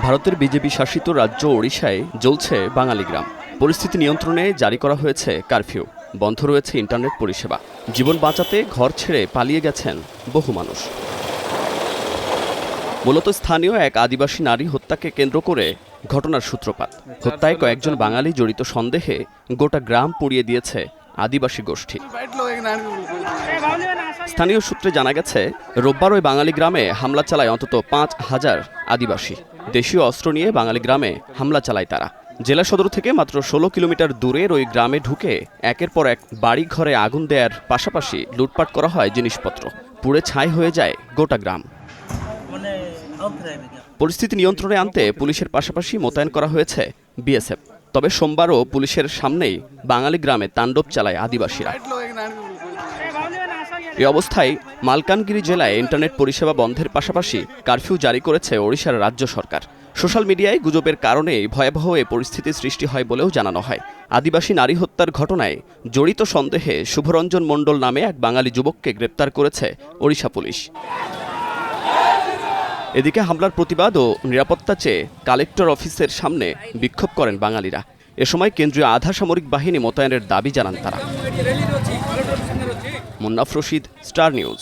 ভারতের বিজেপি শাসিত রাজ্য ওড়িশায় জ্বলছে বাঙালি গ্রাম। পরিস্থিতি নিয়ন্ত্রণে জারি করা হয়েছে কারফিউ, বন্ধ রয়েছে ইন্টারনেট পরিষেবা। জীবন বাঁচাতে ঘর ছেড়ে পালিয়ে গেছেন বহু মানুষ। মূলত স্থানীয় এক আদিবাসী নারী হত্যাকে কেন্দ্র করে ঘটনার সূত্রপাত। হত্যায় কয়েকজন বাঙালি জড়িত সন্দেহে গোটা গ্রাম পুড়িয়ে দিয়েছে আদিবাসী গোষ্ঠী। স্থানীয় সূত্রে জানা গেছে, রোববার ওই বাঙালি গ্রামে হামলা চালায় অন্তত ৫,০০০ আদিবাসী। দেশীয় অস্ত্র নিয়ে বাঙালি গ্রামে হামলা চালায় তারা। জেলা সদর থেকে মাত্র ১৬ কিলোমিটার দূরের ওই গ্রামে ঢুকে একের পর এক বাড়ি ঘরে আগুন দেওয়ার পাশাপাশি লুটপাট করা হয় জিনিসপত্র। পুড়ে ছাই হয়ে যায় গোটা গ্রাম। পরিস্থিতি নিয়ন্ত্রণে আনতে পুলিশের পাশাপাশি মোতায়েন করা হয়েছে বিএসএফ। তবে সোমবারও পুলিশের সামনেই বাঙালি গ্রামে তাণ্ডব চালায় আদিবাসীরা। এ অবস্থায় মালকানগিরি জেলায় ইন্টারনেট পরিষেবা বন্ধের পাশাপাশি কারফিউ জারি করেছে ওড়িশার রাজ্য সরকার। সোশ্যাল মিডিয়ায় গুজবের কারণেই ভয়াবহ এ পরিস্থিতির সৃষ্টি হয় বলেও জানানো হয়। আদিবাসী নারী হত্যার ঘটনায় জড়িত সন্দেহে শুভরঞ্জন মণ্ডল নামে এক বাঙালি যুবককে গ্রেপ্তার করেছে ওড়িশা পুলিশ। এদিকে হামলার প্রতিবাদ ও নিরাপত্তা চেয়ে কালেক্টর অফিসের সামনে বিক্ষোভ করেন বাঙালিরা। এ সময় কেন্দ্রীয় আধা সামরিক বাহিনী মোতায়েনের দাবি জানান তারা। Munnaf Rashid, star news.